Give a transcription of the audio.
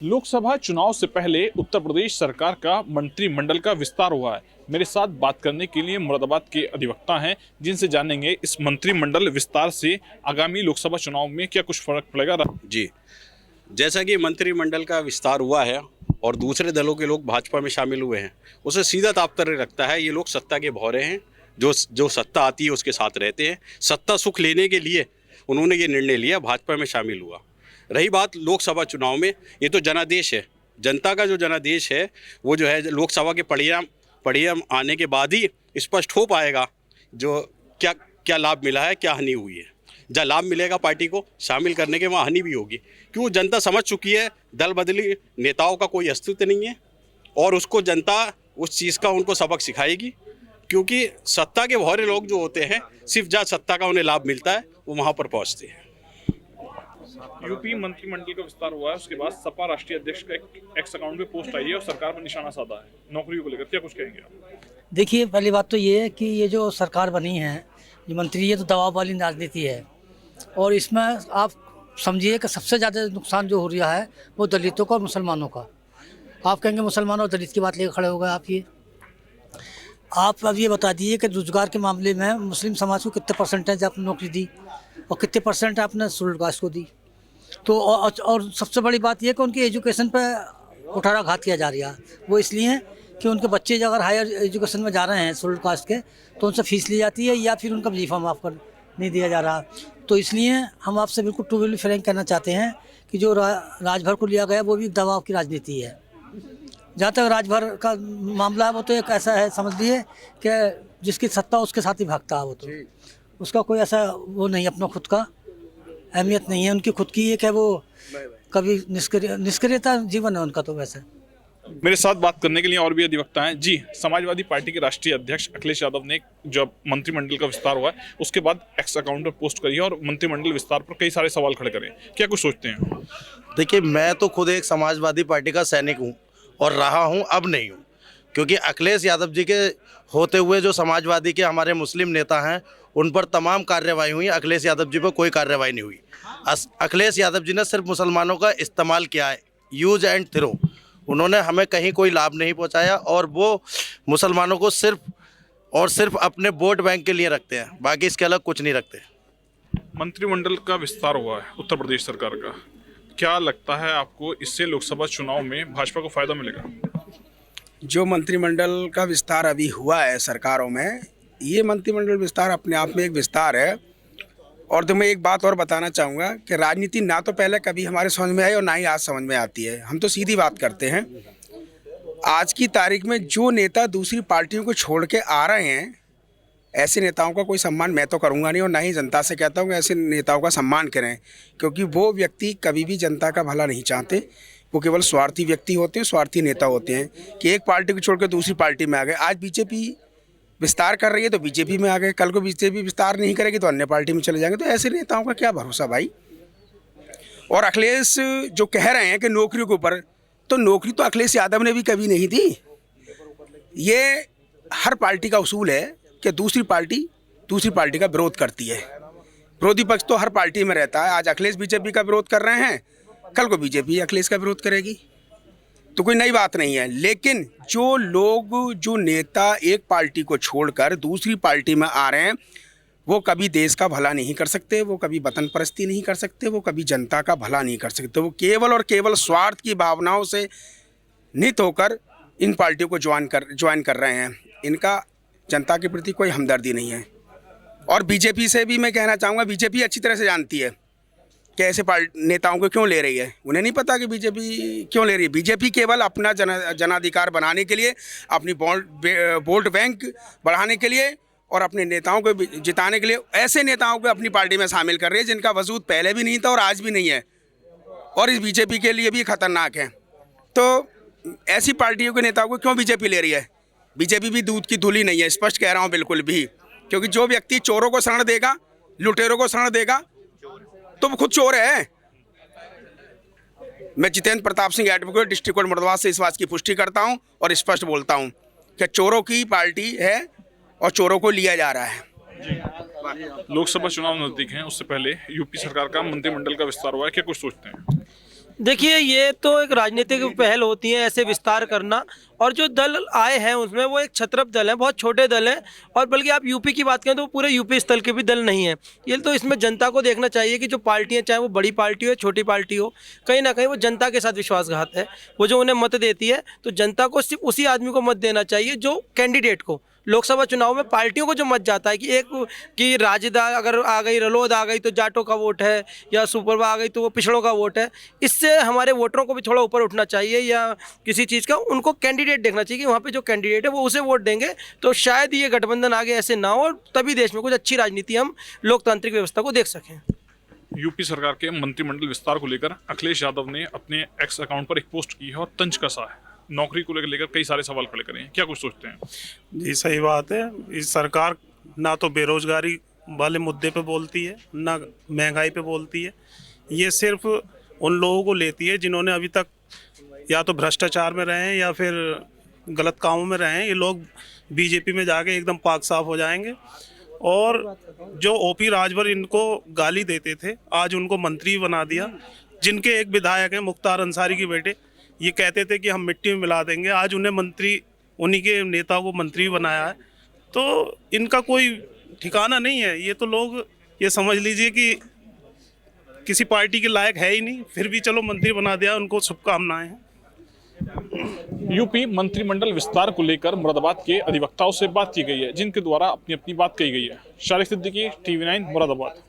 लोकसभा चुनाव से पहले उत्तर प्रदेश सरकार का मंत्रिमंडल का विस्तार हुआ है। मेरे साथ बात करने के लिए मुरादाबाद के अधिवक्ता हैं, जिनसे जानेंगे इस मंत्रिमंडल विस्तार से आगामी लोकसभा चुनाव में क्या कुछ फर्क पड़ेगा। जी, जैसा कि मंत्रिमंडल का विस्तार हुआ है और दूसरे दलों के लोग भाजपा में शामिल हुए हैं, उसे सीधा तात्पर्य रखता है ये लोग सत्ता के भौरे हैं, जो सत्ता आती है उसके साथ रहते हैं। सत्ता सुख लेने के लिए उन्होंने ये निर्णय लिया, भाजपा में शामिल हुआ। रही बात लोकसभा चुनाव में, ये तो जनादेश है। जनता का जो जनादेश है वो जो है लोकसभा के परिणाम आने के बाद ही स्पष्ट हो पाएगा जो क्या क्या लाभ मिला है, क्या हानि हुई है। जहाँ लाभ मिलेगा पार्टी को शामिल करने के, वहाँ हानि भी होगी, क्यों जनता समझ चुकी है दल बदली नेताओं का कोई अस्तित्व नहीं है और उसको जनता उस चीज़ का उनको सबक सिखाएगी। क्योंकि सत्ता के भौरे लोग जो होते हैं, सिर्फ जहाँ सत्ता का उन्हें लाभ मिलता है वो वहाँ पर पहुँचते हैं। यूपी मंत्रिमंडल का विस्तार हुआ है, उसके बाद सपा राष्ट्रीय अध्यक्ष का एक्स अकाउंट पे पोस्ट आई है और सरकार पर निशाना साधा है नौकरियों को लेकर, क्या कुछ कहेंगे आप? देखिए, पहली बात तो ये है कि ये जो सरकार बनी है, ये मंत्री, ये तो दबाव वाली राजनीति है और इसमें आप समझिए कि सबसे ज़्यादा नुकसान जो हो रहा है वो दलितों का और मुसलमानों का। आप कहेंगे मुसलमान और दलित की बात लेकर खड़े हो गए आप अब ये बता दीजिए कि रोजगार के मामले में मुस्लिम समाज को कितने परसेंटेज आपने नौकरी दी और कितने परसेंट आपने शेड्यूल कास्ट को दी। तो और सबसे बड़ी बात यह कि उनकी एजुकेशन पे कुठाराघात किया जा रहा है। वो इसलिए कि उनके बच्चे अगर हायर एजुकेशन में जा रहे हैं शेड्यूल कास्ट के, तो उनसे फीस ली जाती है या फिर उनका वजीफा माफ़ कर नहीं दिया जा रहा। तो इसलिए हम आपसे बिल्कुल टू बी फ्रैंक कहना चाहते हैं कि जो राजभर को लिया गया वो भी दबाव की राजनीति है। जहाँ तक राजभर का मामला है वो तो एक ऐसा है, समझ लिए कि जिसकी सत्ता उसके साथ ही भागता है। वो तो उसका कोई ऐसा वो नहीं, अपना खुद का अहमियत नहीं है उनकी खुद की, एक है वो कभी निष्क्रियता जीवन है उनका। तो वैसे मेरे साथ बात करने के लिए और भी अधिवक्ता हैं। जी, समाजवादी पार्टी के राष्ट्रीय अध्यक्ष अखिलेश यादव ने जब मंत्रिमंडल का विस्तार हुआ है उसके बाद एक्स अकाउंट पर पोस्ट करी है और मंत्रिमंडल विस्तार पर कई सारे सवाल खड़े करें, क्या कुछ सोचते हैं? देखिए, मैं तो खुद एक समाजवादी पार्टी का सैनिक हूँ और रहा हूँ, अब नहीं हूँ, क्योंकि अखिलेश यादव जी के होते हुए जो समाजवादी के हमारे मुस्लिम नेता हैं उन पर तमाम कार्रवाई हुई, अखिलेश यादव जी पर कोई कार्रवाई नहीं हुई। अखिलेश यादव जी ने सिर्फ मुसलमानों का इस्तेमाल किया है, यूज एंड थ्रो। उन्होंने हमें कहीं कोई लाभ नहीं पहुंचाया और वो मुसलमानों को सिर्फ और सिर्फ अपने वोट बैंक के लिए रखते हैं, बाकी इसके अलग कुछ नहीं रखते। मंत्रिमंडल का विस्तार हुआ है उत्तर प्रदेश सरकार का, क्या लगता है आपको इससे लोकसभा चुनाव में भाजपा को फायदा मिलेगा? जो मंत्रिमंडल का विस्तार अभी हुआ है सरकारों में, ये मंत्रिमंडल विस्तार अपने आप में एक विस्तार है। और तो मैं एक बात और बताना चाहूँगा कि राजनीति ना तो पहले कभी हमारे समझ में आई और ना ही आज समझ में आती है। हम तो सीधी बात करते हैं। आज की तारीख में जो नेता दूसरी पार्टियों को छोड़ के आ रहे हैं, ऐसे नेताओं का कोई सम्मान मैं तो करूँगा नहीं और ना ही जनता से कहता हूँ कि ऐसे नेताओं का सम्मान करें, क्योंकि वो व्यक्ति कभी भी जनता का भला नहीं चाहते। वो केवल स्वार्थी व्यक्ति होते हैं, स्वार्थी नेता होते हैं कि एक पार्टी को छोड़ कर दूसरी पार्टी में आ गए। आज बीजेपी विस्तार कर रही है तो बीजेपी में आ गए, कल को बीजेपी विस्तार नहीं करेगी तो अन्य पार्टी में चले जाएंगे। तो ऐसे नेताओं का क्या भरोसा भाई। और अखिलेश जो कह रहे हैं कि नौकरियों के ऊपर, तो नौकरी तो अखिलेश यादव ने भी कभी नहीं दी। ये हर पार्टी का उसूल है कि दूसरी पार्टी का विरोध करती है। विरोधी पक्ष तो हर पार्टी में रहता है। आज अखिलेश बीजेपी का विरोध कर रहे हैं, कल को बीजेपी अखिलेश का विरोध करेगी, तो कोई नई बात नहीं है। लेकिन जो नेता एक पार्टी को छोड़कर दूसरी पार्टी में आ रहे हैं, वो कभी देश का भला नहीं कर सकते, वो कभी वतन परस्ती नहीं कर सकते, वो कभी जनता का भला नहीं कर सकते। वो केवल और केवल स्वार्थ की भावनाओं से नित होकर इन पार्टियों को ज्वाइन कर रहे हैं। इनका जनता के प्रति कोई हमदर्दी नहीं है। और बीजेपी से भी मैं कहना चाहूँगा, बीजेपी अच्छी तरह से जानती है कि ऐसे नेताओं को क्यों ले रही है। उन्हें नहीं पता कि बीजेपी क्यों ले रही है। बीजेपी केवल अपना जनाधिकार बनाने के लिए, अपनी वोट बैंक बढ़ाने के लिए और अपने नेताओं को जिताने के लिए ऐसे नेताओं को अपनी पार्टी में शामिल कर रही है जिनका वजूद पहले भी नहीं था और आज भी नहीं है और इस बीजेपी के लिए भी खतरनाक है। तो ऐसी पार्टियों के नेताओं को क्यों बीजेपी ले रही है? बीजेपी भी दूध की धुली नहीं है, स्पष्ट कह रहा हूँ बिल्कुल भी। क्योंकि जो व्यक्ति चोरों को शरण देगा, लुटेरों को शरण देगा, तो वो खुद चोर है। मैं Jitendra Pratap Singh advocate, district court Moradabad से इस बात की पुष्टि करता हूं और स्पष्ट बोलता हूं कि चोरों की पार्टी है और चोरों को लिया जा रहा है। लोकसभा चुनाव नजदीक हैं, उससे पहले यूपी सरकार का मंत्रिमंडल का विस्तार हुआ है, क्या कुछ सोचते हैं? देखिए, ये तो एक राजनीतिक पहल होती है ऐसे विस्तार करना, और जो दल आए हैं उसमें वो एक छत्रप दल है, बहुत छोटे दल हैं, और बल्कि आप यूपी की बात करें तो वो पूरे यूपी स्तर के भी दल नहीं है। ये तो इसमें जनता को देखना चाहिए कि जो पार्टियां, चाहे वो बड़ी पार्टी हो छोटी पार्टी हो, कहीं ना कहीं वो जनता के साथ विश्वासघात है। वो जो उन्हें मत देती है, तो जनता को सिर्फ उसी आदमी को मत देना चाहिए जो कैंडिडेट को, लोकसभा चुनाव में पार्टियों को जो मत जाता है कि एक कि राजदा अगर आ गई, रलोद आ गई तो जाटों का वोट है, या सुपरवा आ गई तो वो पिछड़ों का वोट है, इससे हमारे वोटरों को भी थोड़ा ऊपर उठना चाहिए, या किसी चीज़ का उनको कैंडिडेट देखना चाहिए कि वहाँ पे जो कैंडिडेट है वो उसे वोट देंगे, तो शायद ये गठबंधन आगे ऐसे ना हो, और तभी देश में कुछ अच्छी राजनीति, हम लोकतांत्रिक व्यवस्था को देख सकें। यूपी सरकार के मंत्रिमंडल विस्तार को लेकर अखिलेश यादव ने अपने एक्स अकाउंट पर एक पोस्ट की है और तंज कसा है। नौकरी को लेकर कई सारे सवाल खड़े करे हैं, क्या कुछ सोचते हैं? जी सही बात है। इस सरकार ना तो बेरोजगारी वाले मुद्दे पे बोलती है, ना महंगाई पे बोलती है। ये सिर्फ उन लोगों को लेती है जिन्होंने अभी तक या तो भ्रष्टाचार में रहे हैं या फिर गलत कामों में रहे हैं। ये लोग बीजेपी में जाके एकदम पाक साफ हो जाएंगे। और जो ओपी राजभर इनको गाली देते थे, आज उनको मंत्री बना दिया। जिनके एक विधायक हैं मुख्तार अंसारी के बेटे, ये कहते थे कि हम मिट्टी में मिला देंगे, आज उन्हें मंत्री, उन्हीं के नेता को मंत्री बनाया है। तो इनका कोई ठिकाना नहीं है। ये तो लोग ये समझ लीजिए कि किसी पार्टी के लायक है ही नहीं, फिर भी चलो मंत्री बना दिया, उनको शुभकामनाएं हैं। यूपी मंत्रिमंडल विस्तार को लेकर मुरादाबाद के अधिवक्ताओं से बात की गई है, जिनके द्वारा अपनी अपनी बात कही गई है। शारिक सिद्दीकी, TV9 मुरादाबाद।